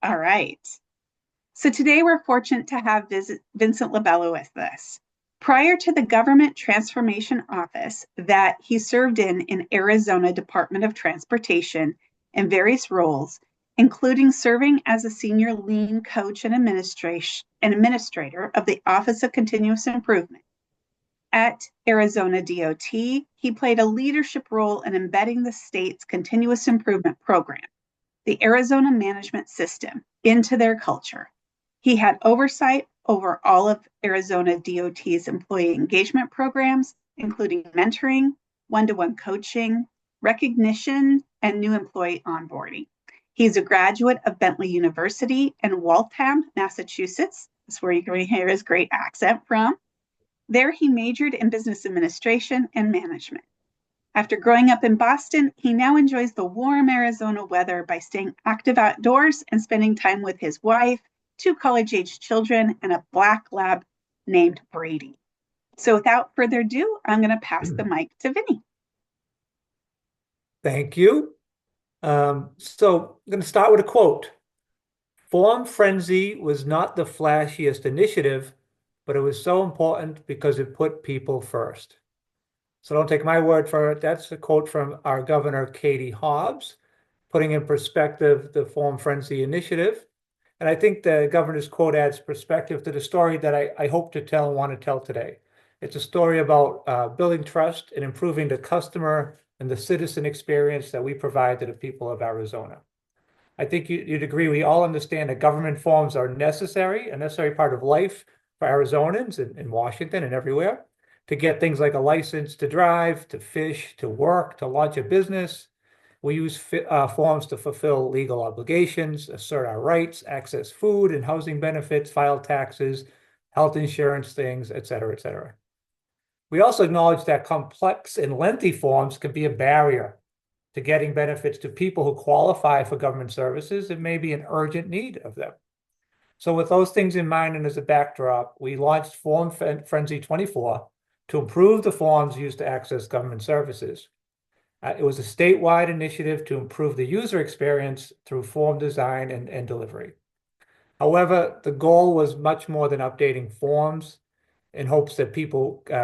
All right. So today we're fortunate to have Vincent Labella with us. Prior to the Government Transformation Office that he served in Arizona Department of Transportation in various roles, including serving as a senior lean coach and administrator of the Office of Continuous Improvement. At Arizona DOT, he played a leadership role in embedding the state's continuous improvement program, the Arizona management system, into their culture. He had oversight over all of Arizona DOT's employee engagement programs, including mentoring, one to one coaching, recognition, and new employee onboarding. He's a graduate of Bentley University in Waltham, Massachusetts. That's where you're going to hear his great accent from. There, he majored in business administration and management. After growing up in Boston, he now enjoys the warm Arizona weather by staying active outdoors and spending time with his wife, two college-age children, and a black lab named Brady. So without further ado, I'm going to pass the mic to Vinny. Thank you. So I'm going to start with a quote. Form Frenzy was not the flashiest initiative, but it was so important because it put people first. So don't take my word for it. That's a quote from our governor, Katie Hobbs, putting in perspective the Form Frenzy initiative. And I think the governor's quote adds perspective to the story that I hope to tell and want to tell today. It's a story about building trust and improving the customer and the citizen experience that we provide to the people of Arizona. I think you'd agree, we all understand that government forms are necessary, a necessary part of life for Arizonans in Washington and everywhere, to get things like a license to drive, to fish, to work, to launch a business. We use forms to fulfill legal obligations, assert our rights, access food and housing benefits, file taxes, health insurance things, et cetera, et cetera. We also acknowledge that complex and lengthy forms can be a barrier to getting benefits to people who qualify for government services and may be in urgent need of them. So with those things in mind and as a backdrop, we launched Form Frenzy 24 to improve the forms used to access government services. It was a statewide initiative to improve the user experience through form design and delivery. However, the goal was much more than updating forms in hopes that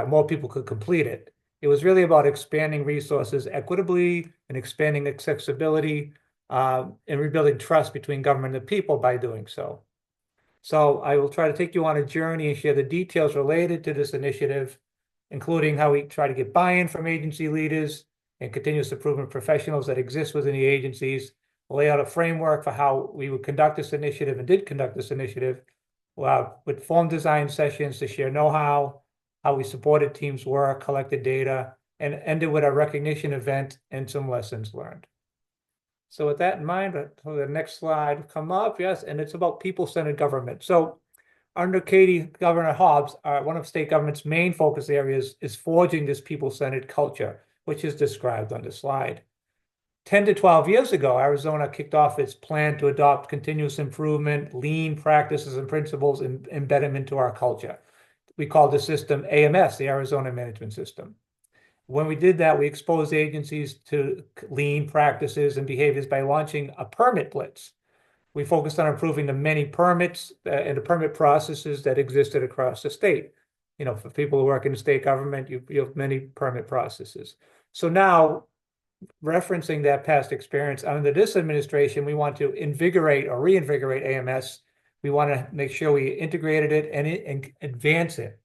more people could complete it. It was really about expanding resources equitably and expanding accessibility and rebuilding trust between government and people by doing so. So I will try to take you on a journey and share the details related to this initiative, including how we try to get buy-in from agency leaders and continuous improvement professionals that exist within the agencies, lay out a framework for how we would conduct this initiative and did conduct this initiative, with form design sessions to share know-how, how we supported teams' work, collected data, and ended with a recognition event and some lessons learned. So with that in mind, the next slide come up, yes, and it's about people-centered government. So under Governor Hobbs, one of state government's main focus areas is forging this people-centered culture, which is described on the slide. 10 to 12 years ago, Arizona kicked off its plan to adopt continuous improvement, lean practices and principles, and embed them into our culture. We called the system AMS, the Arizona Management System. When we did that, we exposed agencies to lean practices and behaviors by launching a permit blitz. We focused on improving the many permits and the permit processes that existed across the state. You know, for people who work in the state government, you have many permit processes. So now, referencing that past experience, under this administration, we want to invigorate or reinvigorate AMS. We want to make sure we integrated it and advance it.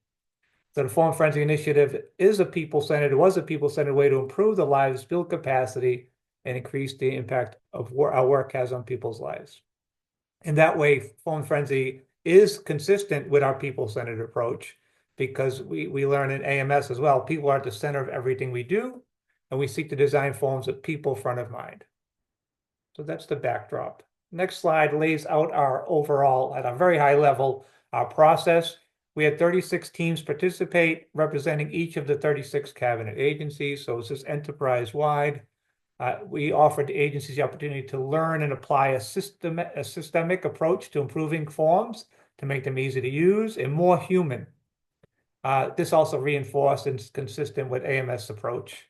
So the Form Frenzy Initiative was a people-centered way to improve the lives, build capacity, and increase the impact of what our work has on people's lives. And that way, Form Frenzy is consistent with our people-centered approach because we learn in AMS as well, people are at the center of everything we do, and we seek to design forms with people front of mind. So that's the backdrop. Next slide lays out our overall, at a very high level, our process. We had 36 teams participate, representing each of the 36 cabinet agencies. So this is enterprise-wide. We offered the agencies the opportunity to learn and apply a systemic approach to improving forms to make them easy to use and more human. This also reinforced and is consistent with AMS approach.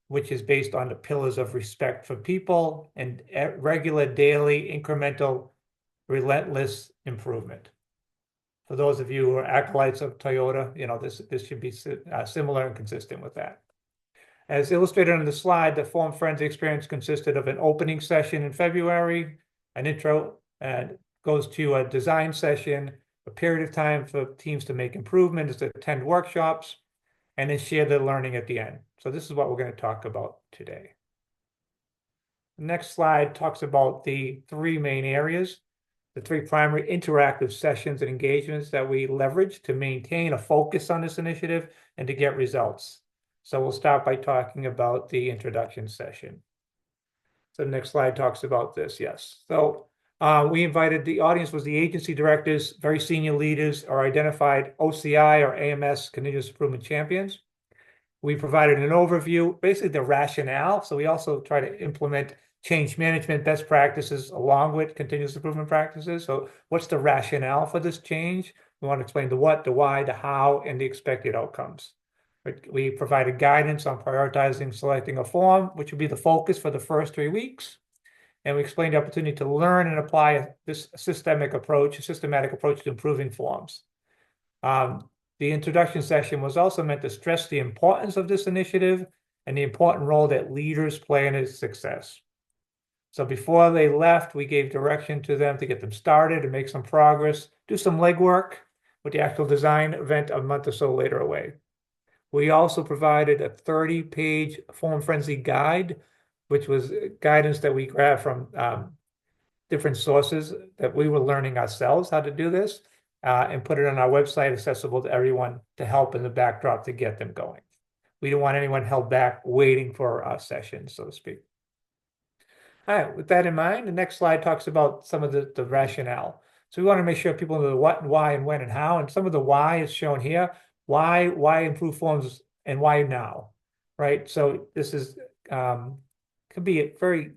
which is based on the pillars of respect for people and regular, daily, incremental, relentless improvement. For those of you who are acolytes of Toyota, this should be similar and consistent with that. As illustrated on the slide, the Form Frenzy experience consisted of an opening session in February, an intro, and goes to a design session, a period of time for teams to make improvements, to attend workshops, and then share their learning at the end. So this is what we're going to talk about today. The next slide talks about the three main areas, the three primary interactive sessions and engagements that we leverage to maintain a focus on this initiative and to get results. So we'll start by talking about the introduction session. So the next slide talks about this, yes. So we invited, the audience was the agency directors, very senior leaders, or identified OCI or AMS continuous improvement champions. We provided an overview, basically the rationale. So we also try to implement change management best practices along with continuous improvement practices. So what's the rationale for this change? We want to explain the what, the why, the how, and the expected outcomes. We provided guidance on prioritizing, selecting a form, which would be the focus for the first 3 weeks. And we explained the opportunity to learn and apply this systematic approach to improving forms. The introduction session was also meant to stress the importance of this initiative and the important role that leaders play in its success. So before they left, we gave direction to them to get them started and make some progress, do some legwork with the actual design event a month or so later away. We also provided a 30-page Form Frenzy guide, which was guidance that we grabbed from different sources that we were learning ourselves how to do this, and put it on our website, accessible to everyone, to help in the backdrop to get them going. We don't want anyone held back waiting for our session, so to speak. All right, with that in mind, the next slide talks about some of the rationale. So we want to make sure people know the what and why and when and how, and some of the why is shown here. Why improve forms and why now, right? So this is could be very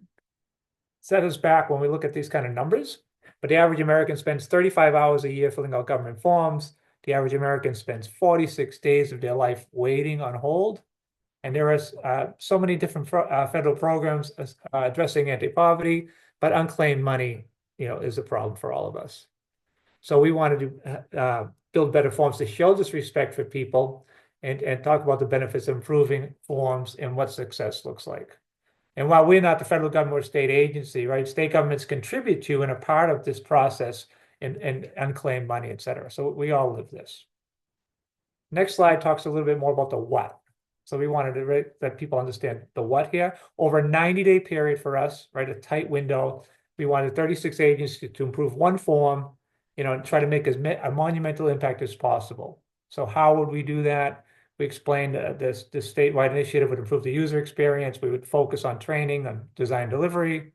set us back when we look at these kind of numbers. But the average American spends 35 hours a year filling out government forms. The average American spends 46 days of their life waiting on hold. And there are so many different federal programs addressing anti-poverty, but unclaimed money, is a problem for all of us. So we wanted to build better forms to show this respect for people and talk about the benefits of improving forms and what success looks like. And while we're not the federal government or state agency, right, state governments contribute to and are part of this process and unclaimed money, et cetera. So we all live this. Next slide talks a little bit more about the what. So we wanted to let people understand the what here. Over a 90-day period for us, right, a tight window, we wanted 36 agencies to improve one form, and try to make as a monumental impact as possible. So how would we do that? We explained this statewide initiative would improve the user experience. We would focus on training, on design delivery.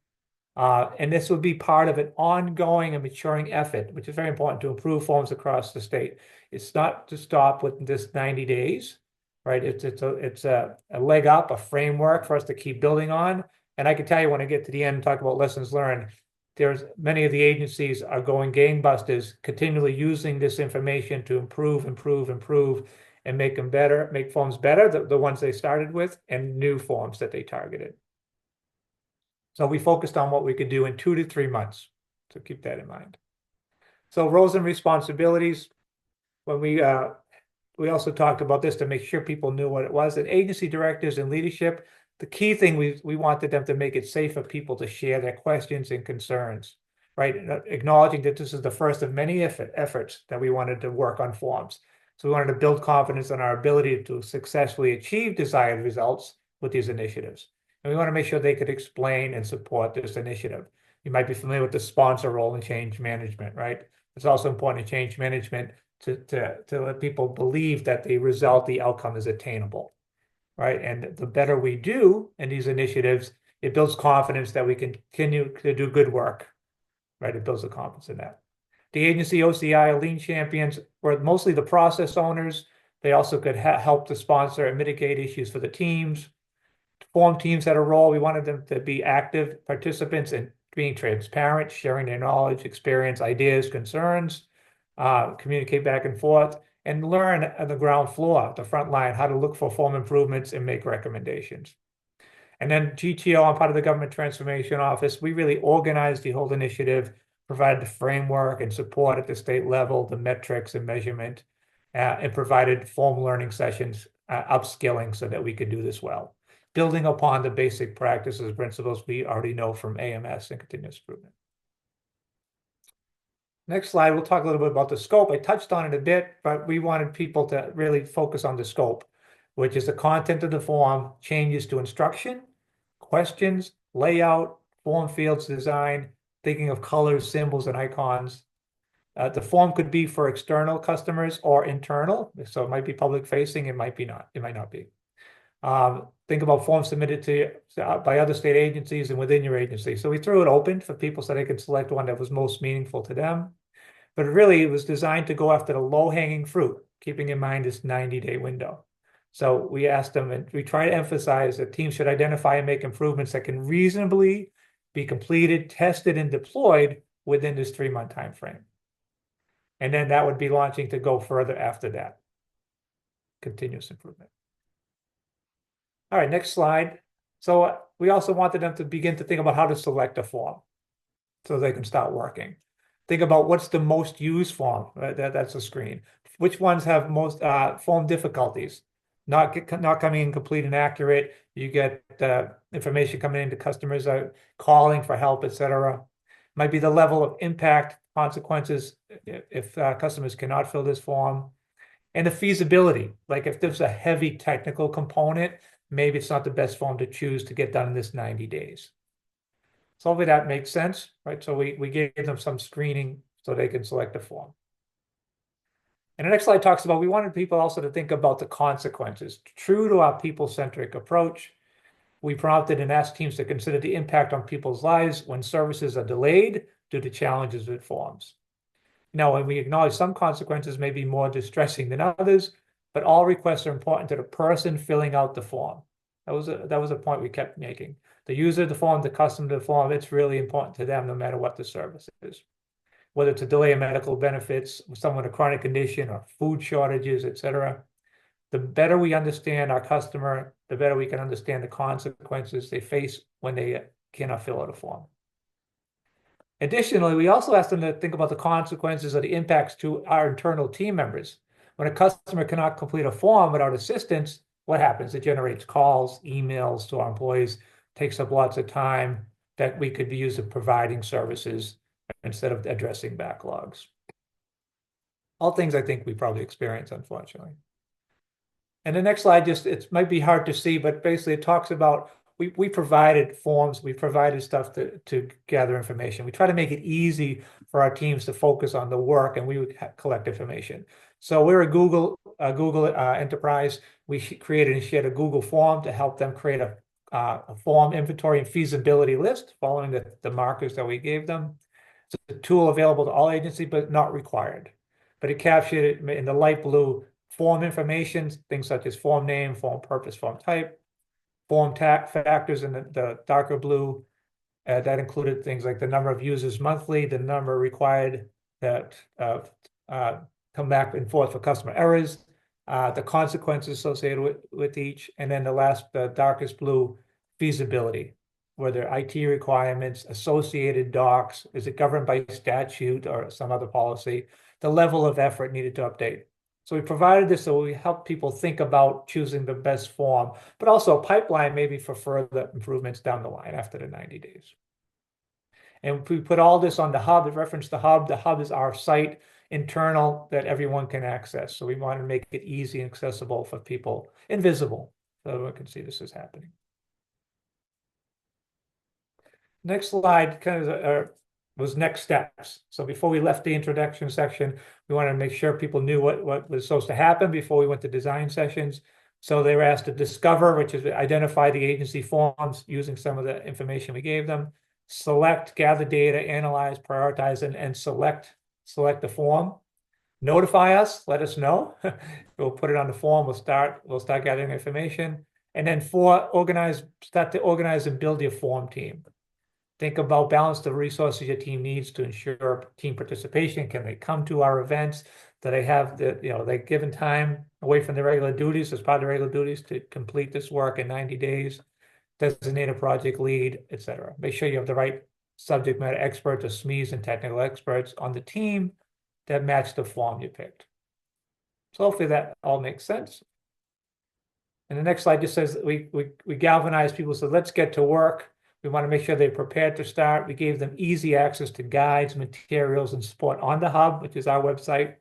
And this would be part of an ongoing and maturing effort, which is very important to improve forms across the state. It's not to stop with this 90 days, right? It's a leg up, a framework for us to keep building on. And I can tell you when I get to the end and talk about lessons learned, there's many of the agencies are going gangbusters, continually using this information to improve, and make them better, make forms better, the ones they started with, and new forms that they targeted. So we focused on what we could do in 2 to 3 months. So keep that in mind. So roles and responsibilities. When we also talked about this to make sure people knew what it was. That agency directors and leadership, the key thing we wanted them to make it safe for people to share their questions and concerns, right? Acknowledging that this is the first of many efforts that we wanted to work on forms. So we wanted to build confidence in our ability to successfully achieve desired results with these initiatives. And we want to make sure they could explain and support this initiative. You might be familiar with the sponsor role in change management, right? It's also important in change management to let people believe that the outcome is attainable, right? And the better we do in these initiatives, it builds confidence that we can continue to do good work, right? It builds the confidence in that. The agency OCI lean champions were mostly the process owners. They also could help to sponsor and mitigate issues for the teams. Form teams had a role. We wanted them to be active participants in being transparent, sharing their knowledge, experience, ideas, concerns, communicate back and forth, and learn on the ground floor, the front line, how to look for form improvements and make recommendations. And then GTO, I'm part of the Government Transformation Office. We really organized the whole initiative, provided the framework and support at the state level, the metrics and measurement, and provided formal learning sessions, upskilling so that we could do this well, building upon the basic practices, principles we already know from AMS and continuous improvement. Next slide, we'll talk a little bit about the scope. I touched on it a bit, but we wanted people to really focus on the scope, which is the content of the form, changes to instruction, questions, layout, form fields design, thinking of colors, symbols, and icons. The form could be for external customers or internal. So it might be public facing, it might not be. Think about forms submitted to by other state agencies and within your agency. So we threw it open for people so they could select one that was most meaningful to them. But really, it was designed to go after the low-hanging fruit, keeping in mind this 90-day window. So we asked them, and we try to emphasize that teams should identify and make improvements that can reasonably be completed, tested, and deployed within this 3-month time frame. And then that would be launching to go further after that. Continuous improvement. All right, next slide. So we also wanted them to begin to think about how to select a form so they can start working. Think about what's the most used form. That's a screen. Which ones have most form difficulties? Not coming in complete and accurate. You get information coming into customers calling for help, etc. Might be the level of impact, consequences if customers cannot fill this form. And the feasibility, like if there's a heavy technical component, maybe it's not the best form to choose to get done in this 90 days. So hopefully that makes sense, right? So we gave them some screening so they can select a form. And the next slide talks about, we wanted people also to think about the consequences. True to our people-centric approach, we prompted and asked teams to consider the impact on people's lives when services are delayed due to challenges with forms. Now, when we acknowledge some consequences may be more distressing than others, but all requests are important to the person filling out the form. That was a point we kept making. The user of the form, the customer of the form, it's really important to them no matter what the service is. Whether it's a delay in medical benefits, someone with a chronic condition, or food shortages, etc. The better we understand our customer, the better we can understand the consequences they face when they cannot fill out a form. Additionally, we also asked them to think about the consequences of the impacts to our internal team members. When a customer cannot complete a form without assistance, what happens? It generates calls, emails to our employees, takes up lots of time that we could be used in providing services instead of addressing backlogs. All things I think we probably experience, unfortunately. And the next slide, it might be hard to see, but basically it talks about we provided forms, we provided stuff to gather information. We try to make it easy for our teams to focus on the work, and we would collect information. So we're a Google enterprise. We created and shared a Google form to help them create a form inventory and feasibility list following the markers that we gave them. It's a tool available to all agencies, but not required. But it captured it in the light blue form information, things such as form name, form purpose, form type, form factors in the darker blue. That included things like the number of users monthly, the number required that come back and forth for customer errors, the consequences associated with each, and then the darkest blue, feasibility. Were there IT requirements, associated docs, is it governed by statute or some other policy, the level of effort needed to update. So we provided this so we help people think about choosing the best form, but also a pipeline maybe for further improvements down the line after the 90 days. And we put all this on the hub, it referenced the hub. The hub is our site internal that everyone can access. So we want to make it easy and accessible for people, invisible, so everyone can see this is happening. Next slide kind of was next steps. So before we left the introduction section, we wanted to make sure people knew what was supposed to happen before we went to design sessions. So they were asked to discover, which is identify the agency forms using some of the information we gave them, select, gather data, analyze, prioritize, and select the form. Notify us, let us know. We'll put it on the form, we'll start gathering information. And then start to organize and build your form team. Think about balance the resources your team needs to ensure team participation. Can they come to our events? Do they have they're given time away from their regular duties as part of their regular duties to complete this work in 90 days? designate a project lead, etc. Make sure you have the right subject matter experts or SMEs and technical experts on the team that match the form you picked. So hopefully that all makes sense. And the next slide just says we galvanize people, so let's get to work. We want to make sure they're prepared to start. We gave them easy access to guides, materials, and support on the hub, which is our website.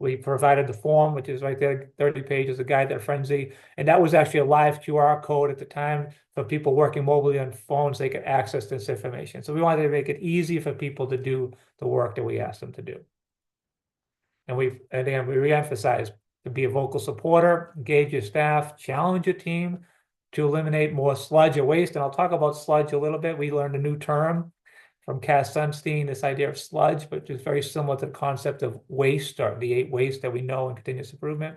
We provided the form, which is right there, 30 pages, a guide that frenzy. And that was actually a live QR code at the time for people working mobilely on phones. They could access this information. So we wanted to make it easy for people to do the work that we asked them to do. And again, we reemphasize to be a vocal supporter, engage your staff, challenge your team to eliminate more sludge or waste. And I'll talk about sludge a little bit. We learned a new term from Cass Sunstein, this idea of sludge, which is very similar to the concept of waste, or the 8 waste that we know in continuous improvement.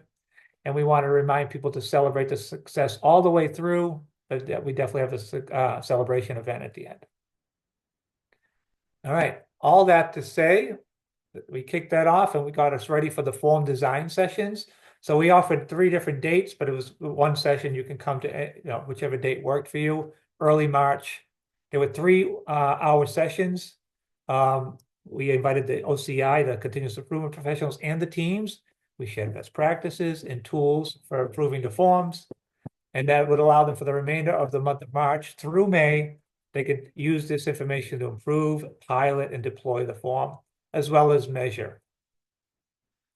And we want to remind people to celebrate the success all the way through, but that we definitely have a celebration event at the end. All right, all that to say, we kicked that off and we got us ready for the form design sessions. So we offered 3 different dates, but it was one session you can come to, whichever date worked for you. Early March. There were 3-hour sessions. We invited the OCI, the continuous improvement professionals, and the teams. We shared best practices and tools for improving the forms. And that would allow them for the remainder of the month of March through May, they could use this information to improve, pilot, and deploy the form, as well as measure.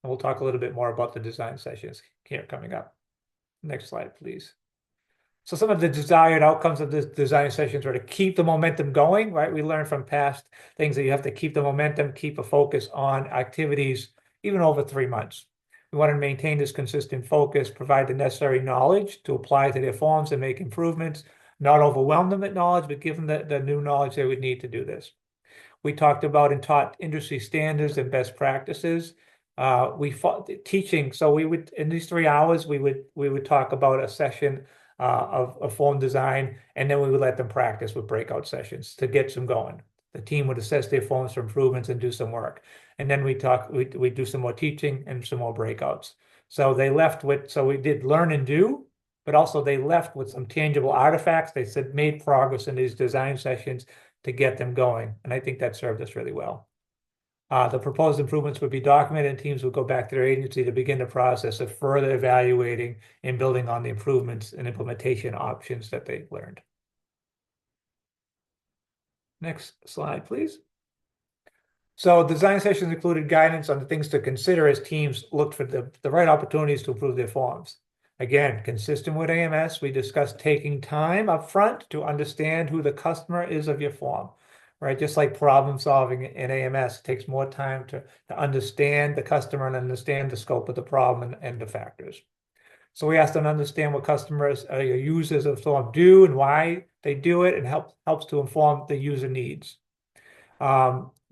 And we'll talk a little bit more about the design sessions here coming up. Next slide, please. So some of the desired outcomes of the design sessions are to keep the momentum going, right? We learned from past things that you have to keep the momentum, keep a focus on activities, even over 3 months. We want to maintain this consistent focus, provide the necessary knowledge to apply to their forms and make improvements, not overwhelm them with knowledge, but give them the new knowledge they would need to do this. We talked about and taught industry standards and best practices. We fought teaching, so we would, in these 3 hours, we would talk about a session of form design, and then we would let them practice with breakout sessions to get some going. The team would assess their forms for improvements and do some work. And then we do some more teaching and some more breakouts. So they left with, so we did learn and do, but also they left with some tangible artifacts. They said made progress in these design sessions to get them going. And I think that served us really well. The proposed improvements would be documented and teams would go back to their agency to begin the process of further evaluating and building on the improvements and implementation options that they learned. Next slide, please. So design sessions included guidance on the things to consider as teams looked for the right opportunities to improve their forms. Again, consistent with AMS, we discussed taking time up front to understand who the customer is of your form, right? Just like problem solving in AMS, it takes more time to understand the customer and understand the scope of the problem and the factors. So we asked them to understand what customers, your users of the form do and why they do it, and helps to inform the user needs.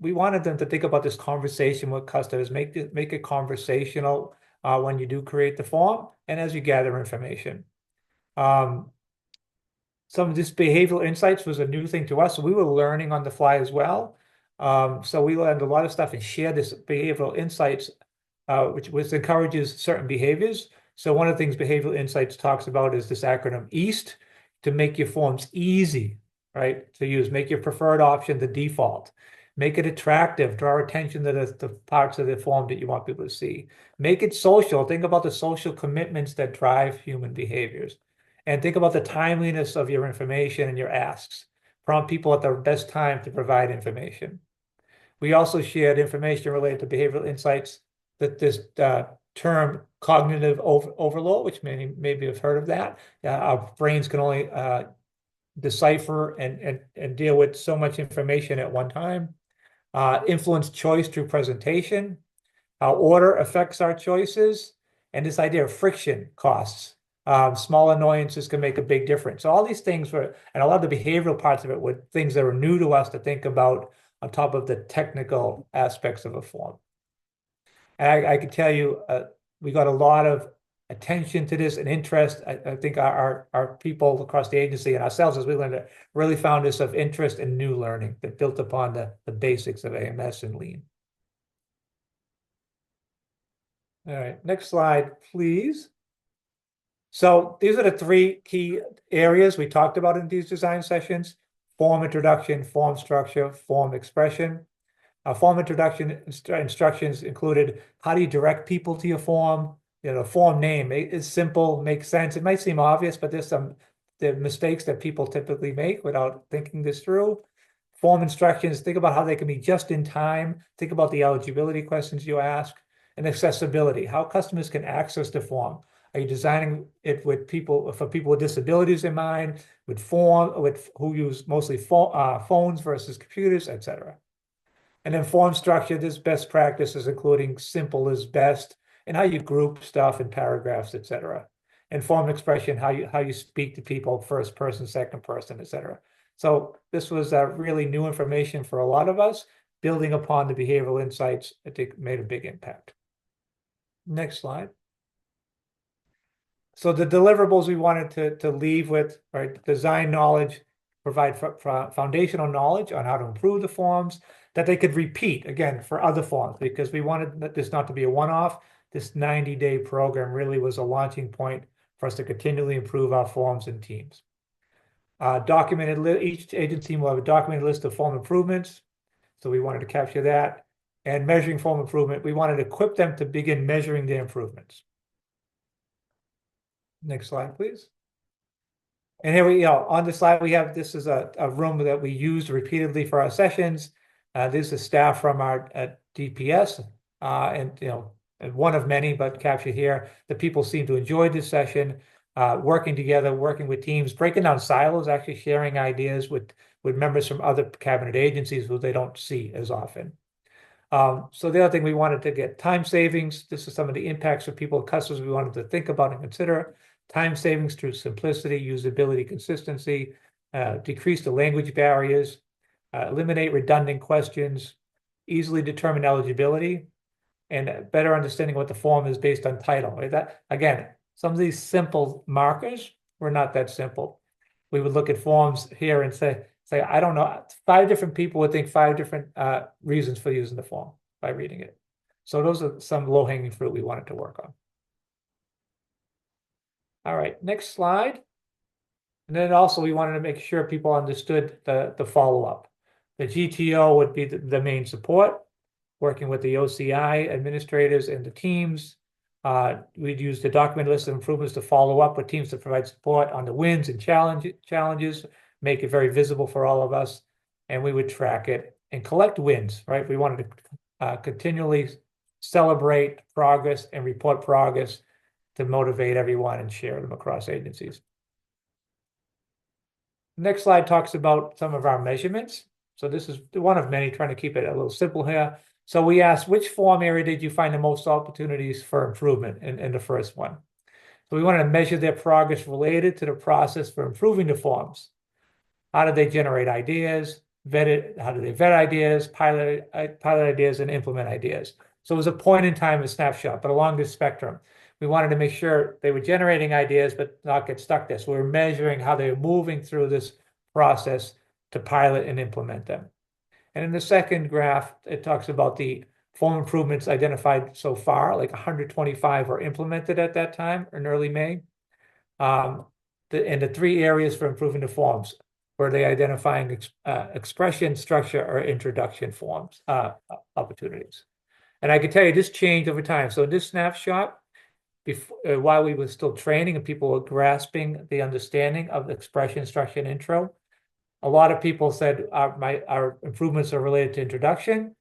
We wanted them to think about this conversation with customers, make it conversational when you do create the form and as you gather information. Some of this behavioral insights was a new thing to us, so we were learning on the fly as well. So we learned a lot of stuff and shared this behavioral insights, which encourages certain behaviors. So one of the things behavioral insights talks about is this acronym EAST, to make your forms easy, right, to use. Make your preferred option the default. Make it attractive, draw attention to the parts of the form that you want people to see. Make it social. Think about the social commitments that drive human behaviors. And think about the timeliness of your information and your asks. Prompt people at the best time to provide information. We also shared information related to behavioral insights, that this term cognitive overload, which maybe have heard of that. Our brains can only decipher and deal with so much information at one time. Influence choice through presentation. How order affects our choices, and this idea of friction costs. Small annoyances can make a big difference. So all these things were, and a lot of the behavioral parts of it were things that were new to us to think about on top of the technical aspects of a form. And I can tell you, we got a lot of attention to this and interest. I think our people across the agency and ourselves, as we learned it, really found this of interest and new learning that built upon the basics of AMS and Lean. All right, next slide, please. So these are the three key areas we talked about in these design sessions: form introduction, form structure, form expression. Form introduction instructions included how do you direct people to your form? Form name is simple, makes sense. It might seem obvious, but there's some the mistakes that people typically make without thinking this through. Form instructions, think about how they can be just in time. Think about the eligibility questions you ask. And accessibility, how customers can access the form. Are you designing it with people for people with disabilities in mind, with who use mostly phones versus computers, etc. And then form structure, there's best practices, including simple is best, and how you group stuff in paragraphs, etc. And form expression, how you speak to people, first person, second person, etc. So this was really new information for a lot of us, building upon the behavioral insights. I think made a big impact. Next slide. So the deliverables we wanted to leave with, right? Design knowledge, provide foundational knowledge on how to improve the forms that they could repeat again for other forms, because we wanted this not to be a one-off. This 90-day program really was a launching point for us to continually improve our forms and teams. Each agency will have a documented list of form improvements. So we wanted to capture that. And measuring form improvement, we wanted to equip them to begin measuring their improvements. Next slide, please. And here we go. On the slide, we have, this is a room that we used repeatedly for our sessions. This is staff from our DPS, and one of many, but captured here. The people seem to enjoy this session, working together, working with teams, breaking down silos, actually sharing ideas with members from other cabinet agencies who they don't see as often. So the other thing, we wanted to get time savings. This is some of the impacts for people, customers we wanted to think about and consider. Time savings through simplicity, usability, consistency, decrease the language barriers, eliminate redundant questions, easily determine eligibility, and better understanding what the form is based on title. Right? That, again, some of these simple markers were not that simple. We would look at forms here and say, I don't know, 5 different people would think 5 different reasons for using the form by reading it. So those are some low-hanging fruit we wanted to work on. All right, next slide. And then also we wanted to make sure people understood the follow-up. The GTO would be the main support, working with the OCI administrators and the teams. We'd use the document list of improvements to follow up with teams to provide support on the wins and challenges, make it very visible for all of us, and we would track it and collect wins, right? We wanted to continually celebrate progress and report progress to motivate everyone and share them across agencies. Next slide talks about some of our measurements. So this is one of many, trying to keep it a little simple here. So we asked, which form area did you find the most opportunities for improvement in the first one? So we wanted to measure their progress related to the process for improving the forms. How did they generate ideas, how do they vet ideas, pilot ideas, and implement ideas? So it was a point in time, a snapshot, but along this spectrum. We wanted to make sure they were generating ideas, but not get stuck there. So we were measuring how they were moving through this process to pilot and implement them. And in the second graph, it talks about the form improvements identified so far, like 125 were implemented at that time in early May. And the 3 areas for improving the forms, were they identifying expression, structure, or introduction forms opportunities. And I can tell you this changed over time. So in this snapshot, while we were still training and people were grasping the understanding of expression, structure, and intro, a lot of people said our improvements are related to introduction,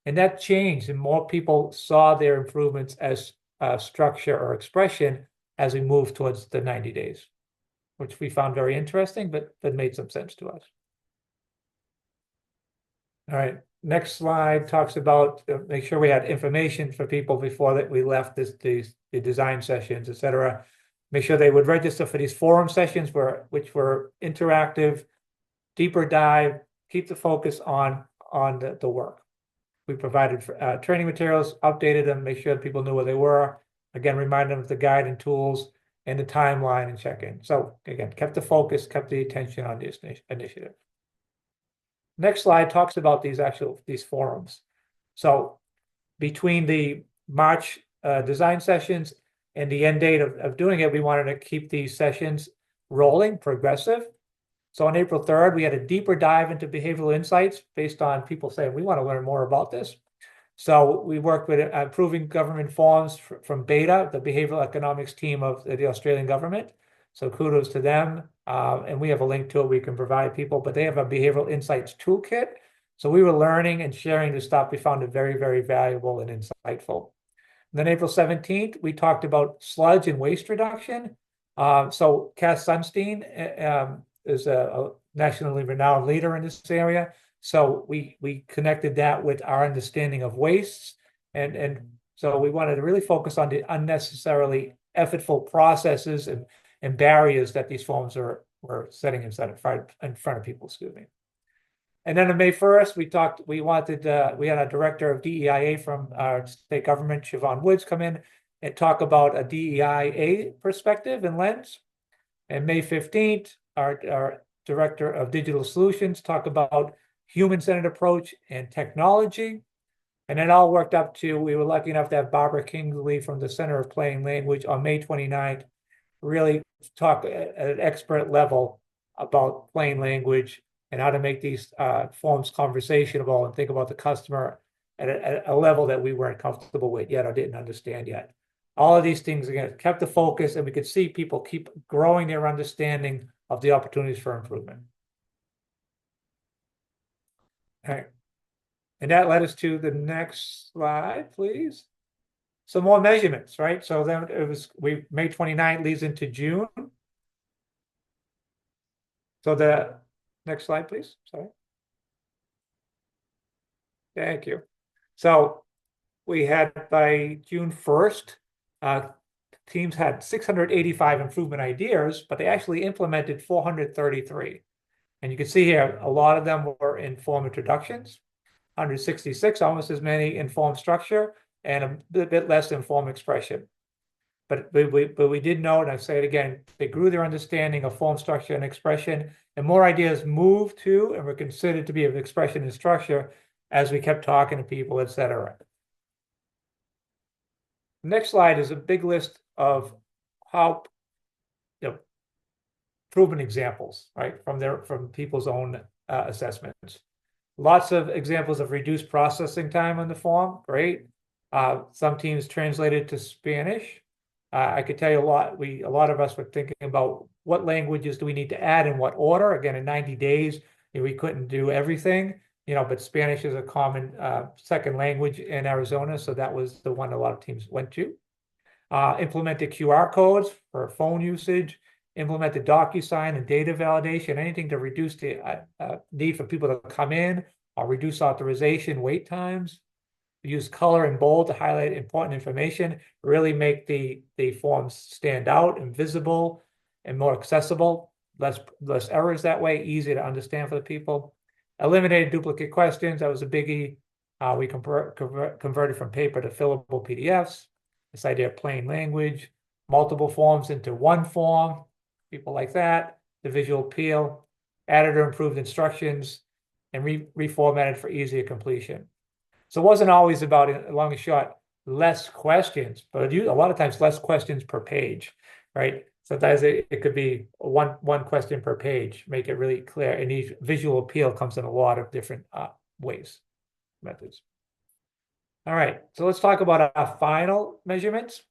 and that changed, and more people saw their improvements as structure or expression as we moved towards the 90 days, which we found very interesting, but that made some sense to us. All right, next slide talks about make sure we had information for people before that we left the design sessions, etc. Make sure they would register for these forum sessions which were interactive, deeper dive, keep the focus on the work. We provided training materials, updated them, make sure people knew where they were. Again, remind them of the guide and tools and the timeline and check-in. So again, kept the focus, kept the attention on this initiative. Next slide talks about these forums. So between the March design sessions And the end date of doing it, we wanted to keep these sessions rolling, progressive. So on April 3rd, we had a deeper dive into behavioral insights based on people saying, we want to learn more about this. So we worked with improving government forms from BETA, the behavioral economics team of the Australian government. So kudos to them. And we have a link to it we can provide people, but they have a behavioral insights toolkit. So we were learning and sharing this stuff. We found it very, very valuable and insightful. Then April 17th, we talked about sludge and waste reduction. So Cass Sunstein is a nationally renowned leader in this area. So we connected that with our understanding of wastes. And so we wanted to really focus on the unnecessarily effortful processes and barriers that these forms were setting in front of people, excuse me. And then on May 1st, we had a director of DEIA from our state government, Siobhan Woods, come in and talk about a DEIA perspective and lens. And May 15th, our director of digital solutions talk about human-centered approach and technology. And it all worked up to, we were lucky enough to have Barbara Kingsley from the Center of Plain Language on May 29th, really talk at an expert level about plain language and how to make these forms conversational and think about the customer at a level that we weren't comfortable with yet or didn't understand yet. All of these things, again, kept the focus, and we could see people keep growing their understanding of the opportunities for improvement. All right. And that led us to the next slide, please. Some more measurements, right? So then it was, May 29th leads into June. So the next slide, please. Sorry. Thank you. So we had by June 1st, teams had 685 improvement ideas, but they actually implemented 433. And you can see here, a lot of them were in form introductions, 166, almost as many in form structure, and a bit less in form expression. But we did know, and I say it again, they grew their understanding of form, structure, and expression, and more ideas moved to and were considered to be of expression and structure as we kept talking to people, etc. Next slide is a big list of how, proven examples, right, from people's own assessments. Lots of examples of reduced processing time on the form, great. Some teams translated to Spanish. I could tell you a lot of us were thinking about what languages do we need to add in what order. Again, in 90 days, we couldn't do everything, but Spanish is a common second language in Arizona, so that was the one a lot of teams went to. Implemented QR codes for phone usage, implemented DocuSign and data validation, anything to reduce the need for people to come in or reduce authorization wait times. Use color and bold to highlight important information, really make the forms stand out and visible and more accessible, less errors that way, easy to understand for the people. Eliminated duplicate questions, that was a biggie. We converted from paper to fillable PDFs. This idea of plain language, multiple forms into one form, people like that, the visual appeal, added or improved instructions, and reformatted for easier completion. So it wasn't always about, long and short, less questions, but a lot of times less questions per page, right? Sometimes it could be one question per page, make it really clear. And each visual appeal comes in a lot of different ways, methods. All right, so let's talk about our final measurements.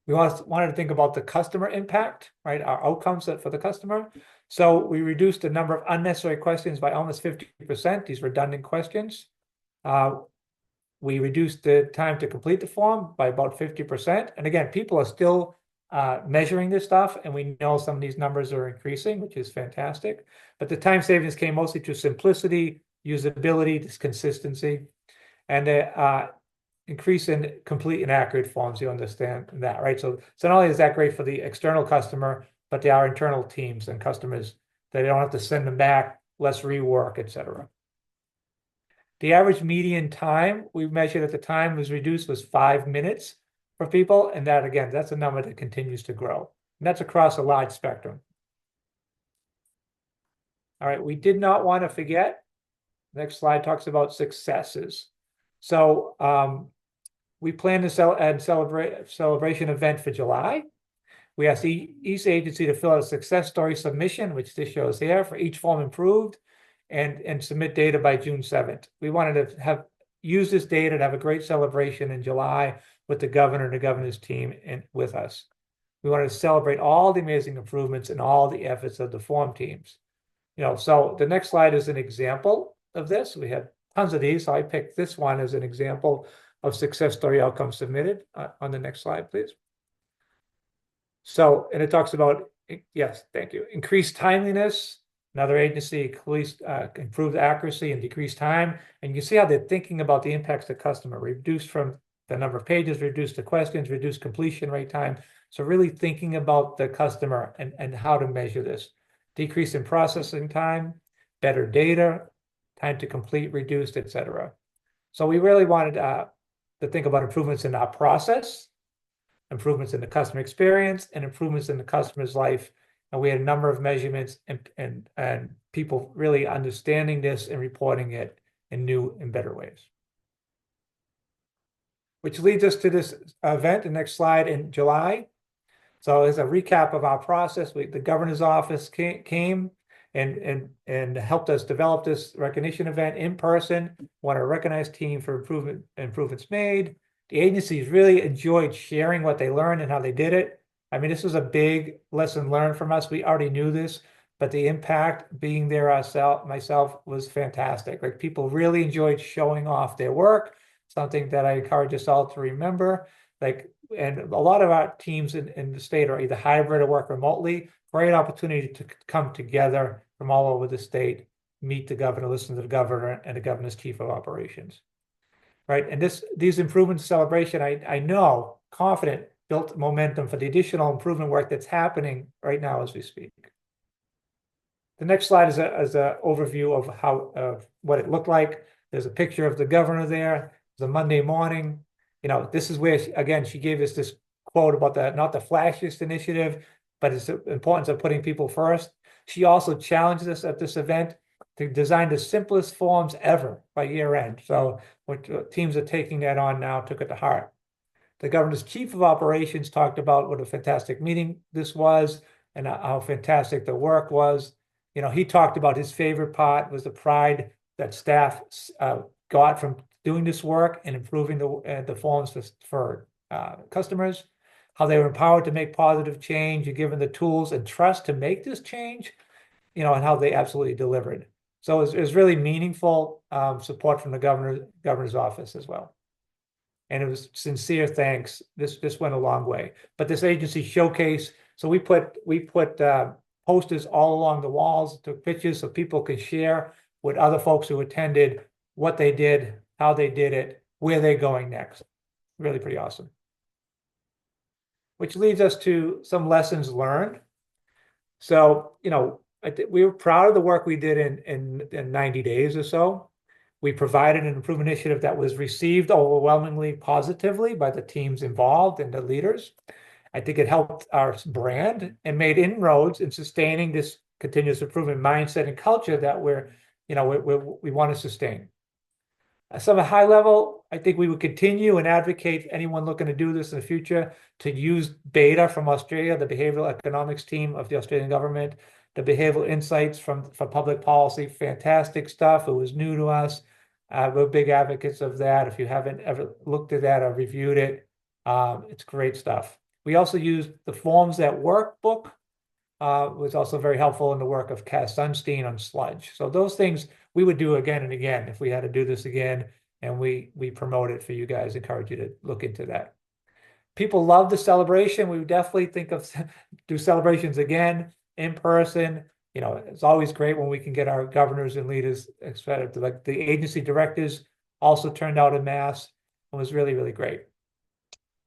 We wanted to think about the customer impact, right? Our outcomes for the customer. So we reduced the number of unnecessary questions by almost 50%, these redundant questions. We reduced the time to complete the form by about 50%. And again, people are still measuring this stuff, and we know some of these numbers are increasing, which is fantastic. But the time savings came mostly through simplicity, usability, this consistency, and the increase in complete and accurate forms. You understand that, right? So not only is that great for the external customer, but our internal teams and customers, they don't have to send them back, less rework, etc. The average median time we measured at the time was reduced was 5 minutes for people. And that, again, that's a number that continues to grow. And that's across a large spectrum. All right, we did not want to forget. Next slide talks about successes. So We plan to add celebration event for July. We asked each agency to fill out a success story submission, which this shows here, for each form improved, and submit data by June 7th. We wanted to use this data to have a great celebration in July with the governor and the governor's team and with us. We wanted to celebrate all the amazing improvements and all the efforts of the form teams. So the next slide is an example of this. We have tons of these, so I picked this one as an example of success story outcomes submitted. On the next slide, please. So, and it talks about, yes, thank you, increased timeliness. Another agency improved accuracy and decreased time. And you see how they're thinking about the impacts to customer, reduced from the number of pages, reduced the questions, reduced completion rate time. So really thinking about the customer and how to measure this. Decrease in processing time, better data, time to complete reduced, et cetera. So we really wanted to think about improvements in our process, improvements in the customer experience, and improvements in the customer's life. And we had a number of measurements and people really understanding this and reporting it in new and better ways. Which leads us to this event, the next slide, in July. So as a recap of our process, the governor's office came and helped us develop this recognition event in person. Want to recognize team for improvements made. The agencies really enjoyed sharing what they learned and how they did it. I mean, this was a big lesson learned from us. We already knew this, but the impact being there myself was fantastic. Like, people really enjoyed showing off their work, something that I encourage us all to remember. And a lot of our teams in the state are either hybrid or work remotely. Great opportunity to come together from all over the state, meet the governor, listen to the governor and the governor's chief of operations. Right. And these improvements celebration, I know, confident, built momentum for the additional improvement work that's happening right now as we speak. The next slide is a overview of what it looked like. There's a picture of the governor there. It's a Monday morning. This is where, again, she gave us this quote about not the flashiest initiative, but it's the importance of putting people first. She also challenged us at this event to design the simplest forms ever by year end. So what teams are taking that on now took it to heart. The governor's chief of operations talked about what a fantastic meeting this was and how fantastic the work was. He talked about his favorite part was the pride that staff got from doing this work and improving the forms for customers, how they were empowered to make positive change and given the tools and trust to make this change, and how they absolutely delivered. So it was really meaningful support from the governor's office as well. And it was sincere thanks. This went a long way. But this agency showcase, so we put posters all along the walls, took pictures so people could share with other folks who attended what they did, how they did it, where they're going next. Really pretty awesome. Which leads us to some lessons learned. So, we were proud of the work we did in 90 days or so. We provided an improvement initiative that was received overwhelmingly positively by the teams involved and the leaders. I think it helped our brand and made inroads in sustaining this continuous improvement mindset and culture that we want to sustain. So at a high level, I think we would continue and advocate for anyone looking to do this in the future to use data from Australia, the behavioral economics team of the Australian government, the behavioral insights from public policy, fantastic stuff. It was new to us. We're big advocates of that. If you haven't ever looked at that or reviewed it, it's great stuff. We also used the Forms That Work book, was also very helpful in the work of Cass Sunstein on sludge. So those things we would do again and again if we had to do this again, and we promote it for you guys, encourage you to look into that. People love the celebration. We would definitely think of do celebrations again in person. It's always great when we can get our governors and leaders excited. Like the agency directors also turned out en masse and was really, really great.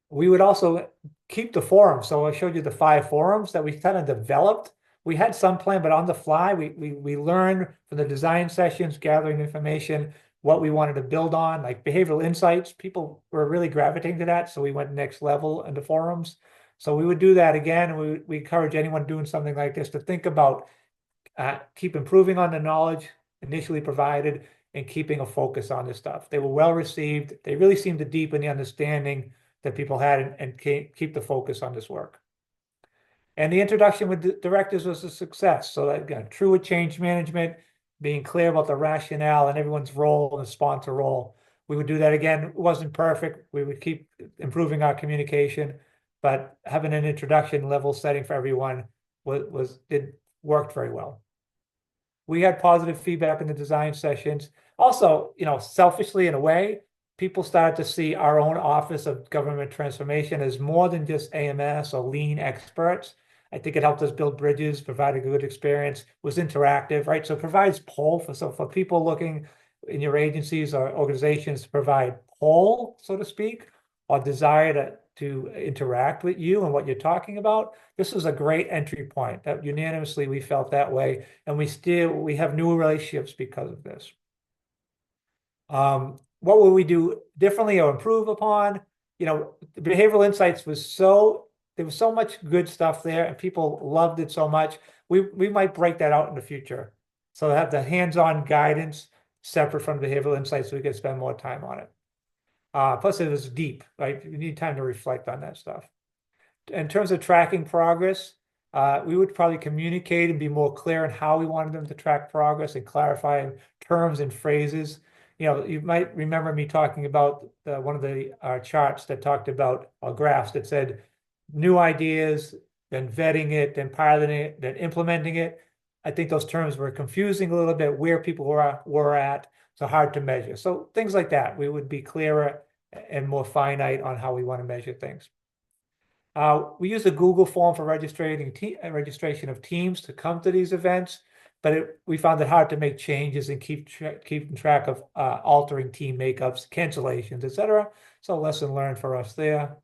We would also keep the forums. So I showed you the 5 forums that we kind of developed. We had some plan, but on the fly, we learned from the design sessions, gathering information, what we wanted to build on, like behavioral insights. People were really gravitating to that, so we went next level in the forums. So we would do that again, and we encourage anyone doing something like this to think about keep improving on the knowledge initially provided in keeping a focus on this stuff. They were well received. They really seemed to deepen the understanding that people had and keep the focus on this work. And the introduction with the directors was a success. So that, again, true with change management, being clear about the rationale and everyone's role and the sponsor role. We would do that again. It wasn't perfect. We would keep improving our communication, but having an introduction level setting for everyone worked very well. We had positive feedback in the design sessions. Also, selfishly in a way, people started to see our own Office of Government Transformation as more than just AMS or lean experts. I think it helped us build bridges, provide a good experience, was interactive, right? So it provides pull for people looking in your agencies or organizations to provide pull, so to speak, or desire to interact with you and what you're talking about. This is a great entry point. That unanimously we felt that way, and we have new relationships because of this. What will we do differently or improve upon? The behavioral insights there was so much good stuff there, and people loved it so much. We might break that out in the future. So have the hands-on guidance separate from behavioral insights so we can spend more time on it. Plus it was deep, right? You need time to reflect on that stuff. In terms of tracking progress, we would probably communicate and be more clear on how we wanted them to track progress and clarify terms and phrases. You might remember me talking about one of our charts that talked about, or graphs that said new ideas, then vetting it, then piloting it, then implementing it. I think those terms were confusing a little bit where people were at, so hard to measure. So things like that, we would be clearer and more finite on how we want to measure things. We use a Google form for registration of teams to come to these events, but we found it hard to make changes and keeping track of altering team makeups, cancellations, etc. So lesson learned for us there.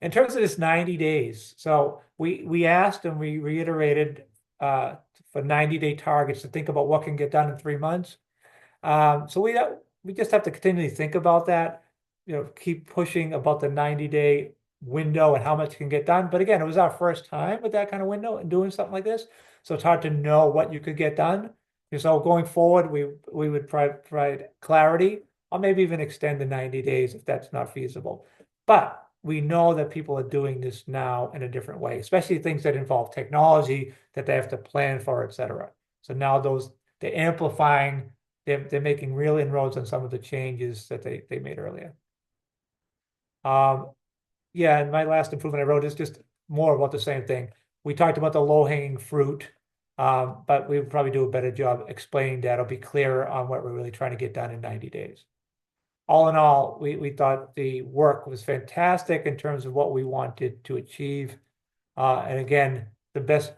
In terms of this 90 days, so we asked and we reiterated for 90-day targets to think about what can get done in 3 months. So we just have to continually think about that, keep pushing about the 90-day window and how much can get done. But again, it was our first time with that kind of window and doing something like this. So it's hard to know what you could get done. So going forward, we would provide clarity or maybe even extend the 90 days if that's not feasible. But we know that people are doing this now in a different way, especially things that involve technology that they have to plan for, et cetera. So now they're amplifying, they're making real inroads on some of the changes that they made earlier. Yeah, and my last improvement I wrote is just more about the same thing. We talked about the low-hanging fruit, but we would probably do a better job explaining that or be clearer on what we're really trying to get done in 90 days. All in all, we thought the work was fantastic in terms of what we wanted to achieve. And again, the best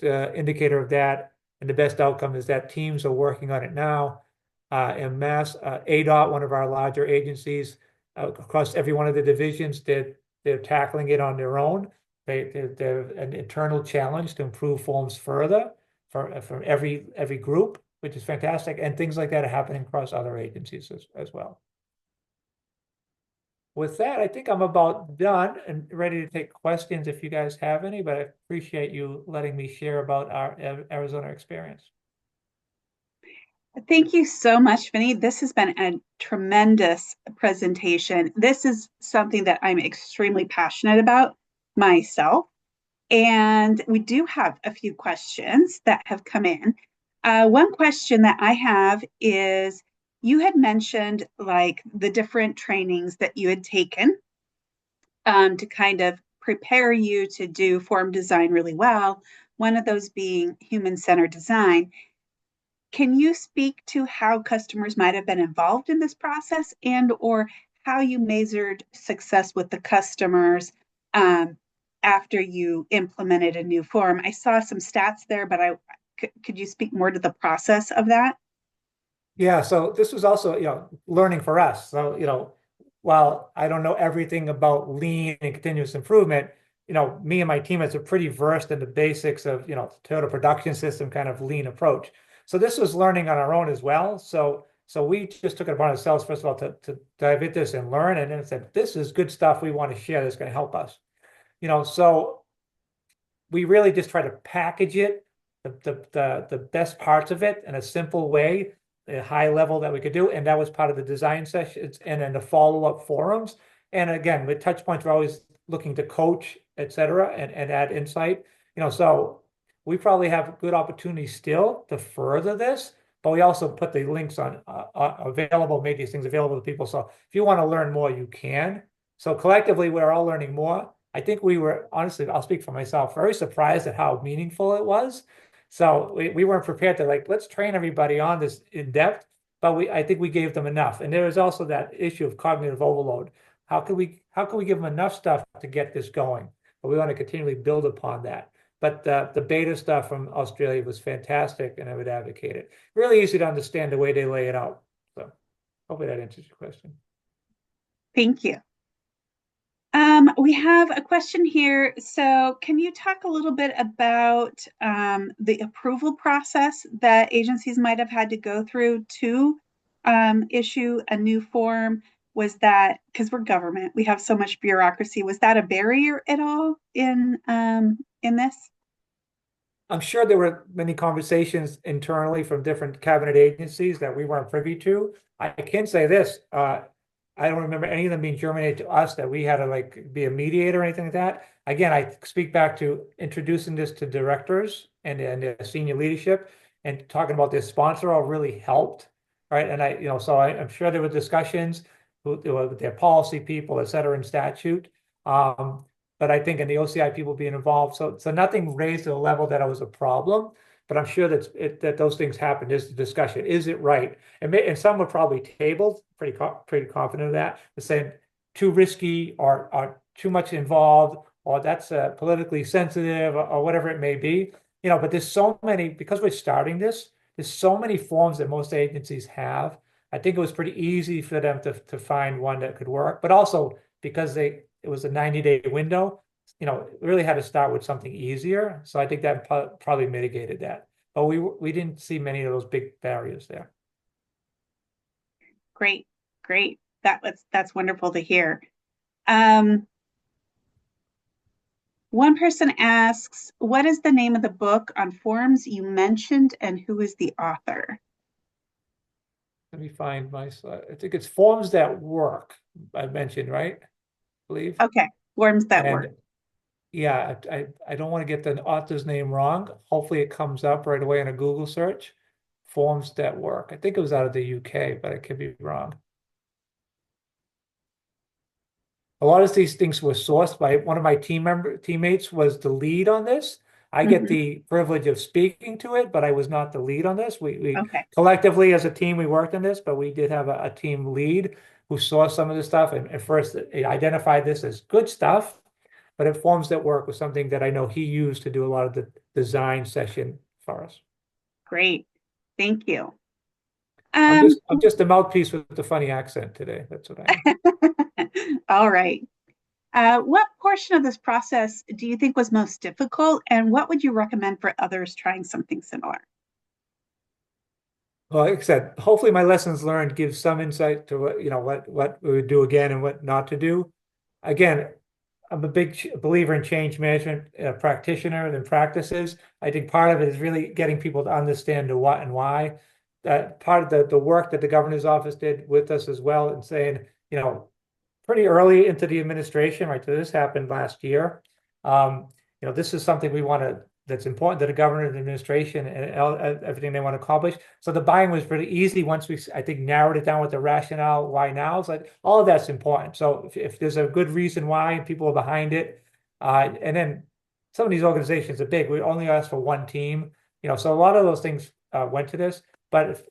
indicator of that and the best outcome is that teams are working on it now. En masse, ADOT, one of our larger agencies, across every one of the divisions, they're tackling it on their own. They're an internal challenge to improve forms further from every group, which is fantastic. And things like that are happening across other agencies as well. With that, I think I'm about done and ready to take questions if you guys have any, but I appreciate you letting me share about our Arizona experience. Thank you so much, Vinny. This has been a tremendous presentation. This is something that I'm extremely passionate about myself. And we do have a few questions that have come in. One question that I have is, you had mentioned like the different trainings that you had taken to kind of prepare you to do form design really well, one of those being human-centered design. Can you speak to how customers might have been involved in this process and or how you measured success with the customers after you implemented a new form? I saw some stats there, but could you speak more to the process of that? Yeah, so this was also, learning for us. So, while I don't know everything about lean and continuous improvement, me and my team are pretty versed in the basics of, Toyota production system kind of lean approach. So this was learning on our own as well. So we just took it upon ourselves, first of all, to dive into this and learn, and then said, this is good stuff we want to share that's going to help us. So we really just try to package it, the best parts of it in a simple way a high level that we could do, and that was part of the design sessions and then the follow-up forums. And again, with touch points, we're always looking to coach, et cetera, and add insight. So we probably have good opportunities still to further this, but we also put the links on available, made these things available to people. So if you want to learn more, you can. So collectively, we're all learning more. I think we were, honestly, I'll speak for myself, very surprised at how meaningful it was. So we weren't prepared to let's train everybody on this in depth, but I think we gave them enough. And there was also that issue of cognitive overload. How can we give them enough stuff to get this going? But we want to continually build upon that. But the beta stuff from Australia was fantastic, and I would advocate it. Really easy to understand the way they lay it out. So hopefully that answers your question. Thank you. We have a question here. So can you talk a little bit about the approval process that agencies might have had to go through to issue a new form? Was that, because we're government, we have so much bureaucracy, was that a barrier at all in this? I'm sure there were many conversations internally from different cabinet agencies that we weren't privy to. I can say this, I don't remember any of them being germinated to us that we had to be a mediator or anything like that. Again, I speak back to introducing this to directors and senior leadership and talking about this sponsor all really helped, right? And I'm sure there were discussions with their policy people, et cetera, in statute. But I think in the OCI people being involved, so nothing raised to the level that it was a problem. But I'm sure that those things happened. Is the discussion? Is it right? And some were probably tabled. Pretty confident of that. They're saying too risky or too much involved, or that's politically sensitive, or whatever it may be. But there's so many, because we're starting this. There's so many forms that most agencies have. I think it was pretty easy for them to find one that could work. But also because it was a 90-day window, really had to start with something easier. So I think that probably mitigated that. But we didn't see many of those big barriers there. Great. That's wonderful to hear. One person asks, what is the name of the book on forms you mentioned and who is the author? Let me find my slide. I think it's Forms That Work, I mentioned, right? I believe. Okay, Forms That Work. Yeah, I don't want to get the author's name wrong. Hopefully it comes up right away in a Google search. Forms That Work. I think it was out of the UK, but I could be wrong. A lot of these things were sourced by one of my teammates was the lead on this. I get the privilege of speaking to it, but I was not the lead on this. We Okay. collectively as a team, we worked on this, but we did have a team lead who saw some of the stuff and at first it identified this as good stuff, but it Forms That Work was something that I know he used to do a lot of the design session for us. Great. Thank you. I'm just a mouthpiece with the funny accent today. That's what I am. All right. What portion of this process do you think was most difficult, and what would you recommend for others trying something similar? Well, like I said, hopefully my lessons learned give some insight to what we would do again and what not to do. Again, I'm a big believer in change management practitioner and practices. I think part of it is really getting people to understand the what and why. That part of the work that the governor's office did with us as well, and saying, pretty early into the administration, right? So this happened last year. This is something that's important to the governor and the administration and everything they want to accomplish. So the buying was pretty easy once I think, narrowed it down with the rationale why now. It's like all of that's important. So if there's a good reason why people are behind it, and then some of these organizations are big. We only ask for one team, so a lot of those things went to this. But if,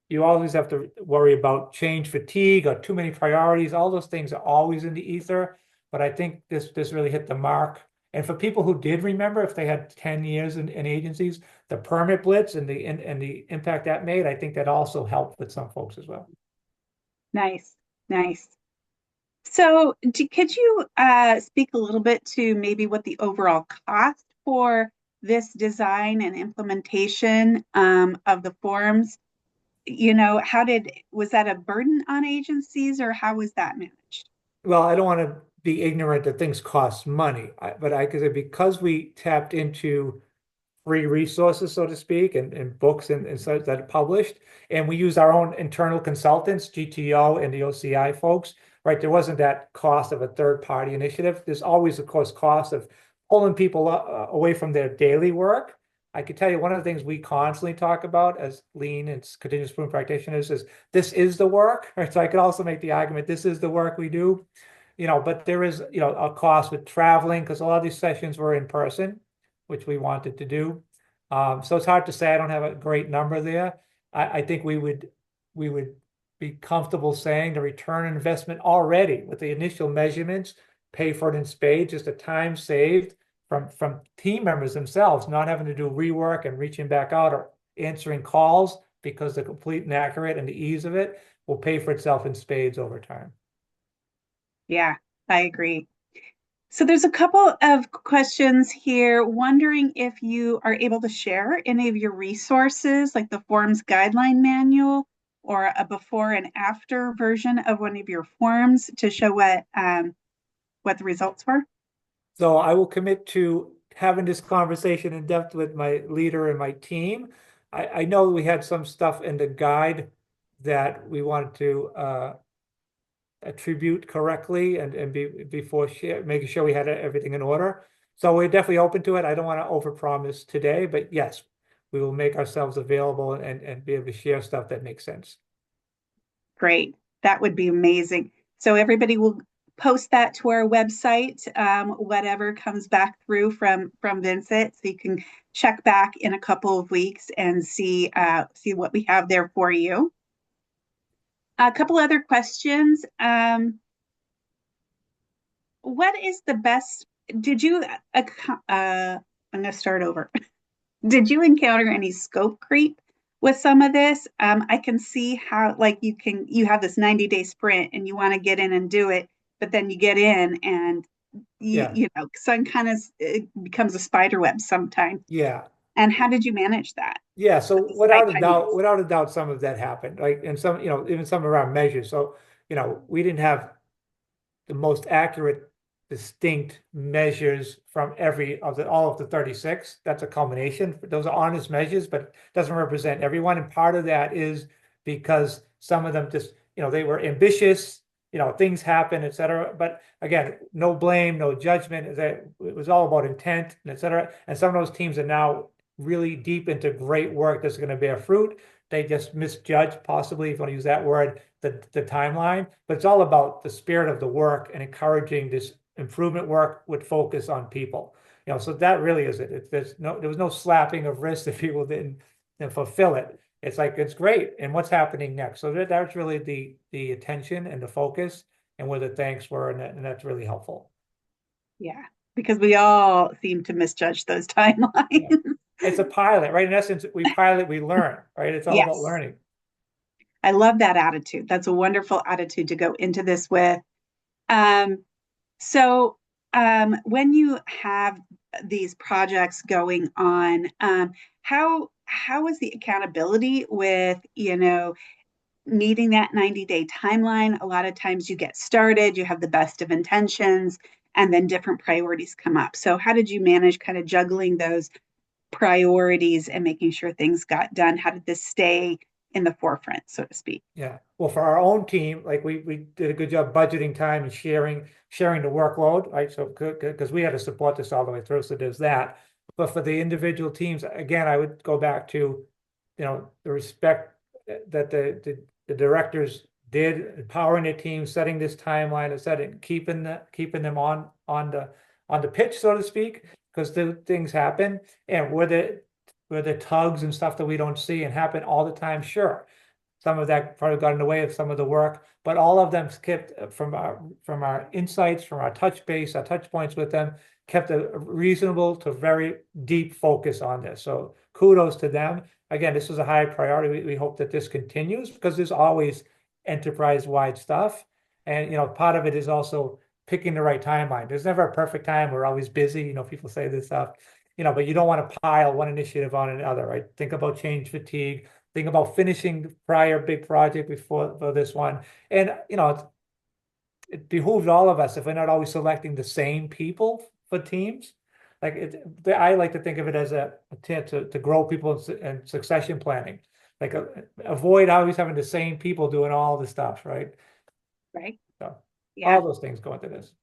you always have to worry about change fatigue or too many priorities. All those things are always in the ether. But I think this really hit the mark. And for people who did remember, if they had 10 years in agencies, the permit blitz and the impact that made, I think that also helped with some folks as well. Nice. So could you speak a little bit to maybe what the overall cost for this design and implementation of the forms, was that a burden on agencies, or how was that managed? Well, I don't want to be ignorant that things cost money, but I could say because we tapped into free resources, so to speak, and books and such that are published. And we use our own internal consultants, GTO and the OCI folks, right? There wasn't that cost of a third party initiative. There's always, of course, cost of pulling people away from their daily work. I can tell you one of the things we constantly talk about as lean and continuous improvement practitioners is this is the work, right? So I could also make the argument this is the work we do, but there is, a cost with traveling because a lot of these sessions were in person, which we wanted to do. So it's hard to say. I don't have a great number there. I think we would be comfortable saying the return on investment already with the initial measurements, pay for it in spades, just the time saved from team members themselves, not having to do rework and reaching back out or answering calls because they're complete and accurate and the ease of it will pay for itself in spades over time. Yeah, I agree. So there's a couple of questions here, wondering if you are able to share any of your resources, like the forms guideline manual or a before and after version of one of your forms to show what the results were. So I will commit to having this conversation in depth with my leader and my team. I know we had some stuff in the guide that we wanted to attribute correctly and before making sure we had everything in order. So we're definitely open to it. I don't want to overpromise today, but yes, we will make ourselves available and be able to share stuff that makes sense. Great. That would be amazing. So everybody will post that to our website, whatever comes back through from Vincent. So you can check back in a couple of weeks and see what we have there for you. A couple other questions. What is the best? Did you? I'm going to start over. Did you encounter any scope creep with some of this? I can see how like you have this 90-day sprint and you want to get in and do it, but then you get in and Yeah. some kind of it becomes a spider web sometimes. Yeah. And how did you manage that? Yeah, so With the tight timelines? without a doubt, some of that happened, like, and some, even some around measures. So, we didn't have the most accurate, distinct measures from all of the 36. That's a culmination. Those are honest measures, but it doesn't represent everyone. And part of that is because some of them just, they were ambitious, things happen, et cetera. But again, no blame, no judgment. It was all about intent, et cetera. And some of those teams are now really deep into great work that's going to bear fruit. They just misjudged, possibly, if you want to use that word, the timeline. But it's all about the spirit of the work and encouraging this improvement work with focus on people. So that really is it. There was no slapping of wrists if people didn't fulfill it. It's like it's great, and what's happening next? So that's really the attention and the focus, and where the thanks were, and that's really helpful. Yeah, because we all seem to misjudge those timelines. Yeah. It's a pilot, right? In essence, we pilot, we learn, right? It's all about Yes, learning. I love that attitude. That's a wonderful attitude to go into this with. Um, so when you have these projects going on, how is the accountability with, meeting that 90-day timeline? A lot of times you get started, you have the best of intentions, and then different priorities come up. So how did you manage kind of juggling those priorities and making sure things got done? How did this stay in the forefront, so to speak? Yeah. Well, for our own team, like we did a good job budgeting time and sharing the workload, right? So because we had to support this all the way through, so there's that. But for the individual teams, again, I would go back to, the respect that the directors did, empowering the team, setting this timeline, and setting, keeping them on the pitch, so to speak, because the things happen, and where the tugs and stuff that we don't see and happen all the time, sure. Some of that probably got in the way of some of the work, but all of them kept from our insights, from our touch points with them, kept a reasonable to very deep focus on this. So kudos to them. Again, this is a high priority. We hope that this continues because there's always enterprise-wide stuff. And, part of it is also picking the right timeline. There's never a perfect time. We're always busy. People say this stuff, but you don't want to pile one initiative on another, right? Think about change fatigue. Think about finishing the prior big project before this one. And, it behooves all of us, if we're not always selecting the same people for teams, Like I like to think of it as a tip to grow people and succession planning. Like avoid always having the same people doing all the stuff, right? Right. So Yeah. all those things go into this.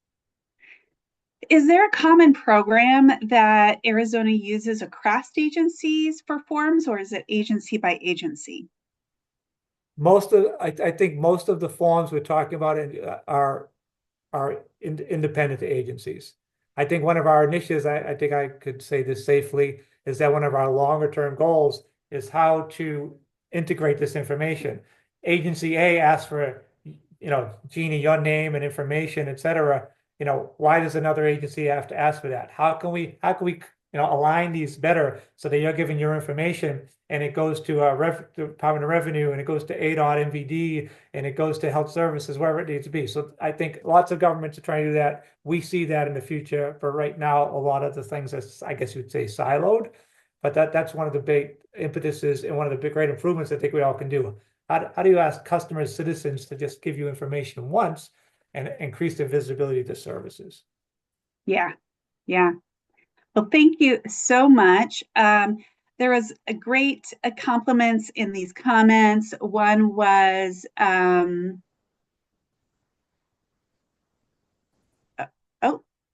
Is there a common program that Arizona uses across agencies for forms, or is it agency by agency? I think most of the forms we're talking about are independent agencies. I think one of our initiatives, I think I could say this safely, is that one of our longer term goals is how to integrate this information. Agency A asks for, Jeannie, your name and information, et cetera. Why does another agency have to ask for that? How can we align these better so that you're giving your information and it goes to Department of Revenue and it goes to ADOT, MVD, and it goes to health services, wherever it needs to be. So I think lots of governments are trying to do that. We see that in the future, but right now, a lot of the things that's, I guess you'd say, siloed. But that's one of the big impetuses and one of the big great improvements I think we all can do. How do you ask customers, citizens to just give you information once and increase their visibility to services? Yeah. Yeah. Well, thank you so much. There was a great compliments in these comments. One was, oh,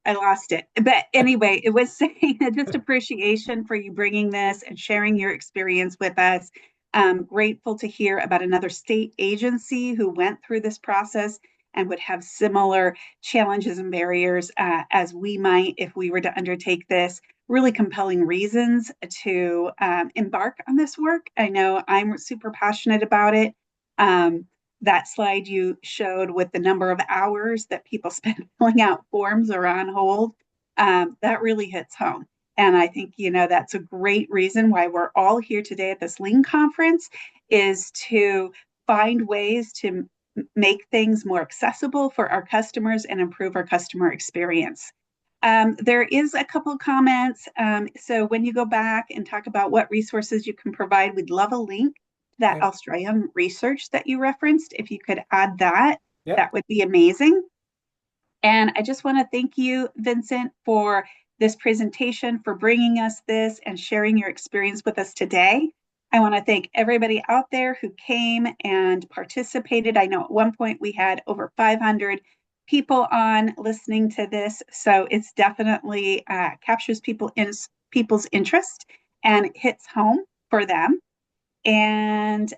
I lost it. But anyway, it was saying just appreciation for you bringing this and sharing your experience with us. Grateful to hear about another state agency who went through this process and would have similar challenges and barriers as we might if we were to undertake this. Really compelling reasons to embark on this work. I know I'm super passionate about it. That slide you showed with the number of hours that people spend filling out forms or on hold, that really hits home. And I think, that's a great reason why we're all here today at this Lean conference is to find ways to make things more accessible for our customers and improve our customer experience. There is a couple of comments. So when you go back and talk about what resources you can provide, we'd love a link to that Okay. Australian research that you referenced. If you could add that, Yep. that would be amazing. And I just want to thank you, Vincent, for this presentation, for bringing us this and sharing your experience with us today. I want to thank everybody out there who came and participated. I know at one point we had over 500 people on listening to this, so it's definitely captures people's interest and hits home for them. And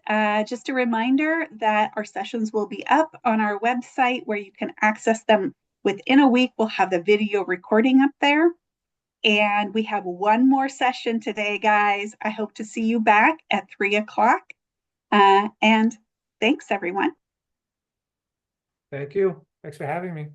just a reminder that our sessions will be up on our website where you can access them within a week. We'll have the video recording up there. And we have one more session today, guys. I hope to see you back at 3 o'clock. And thanks, everyone. Thank you. Thanks for having me.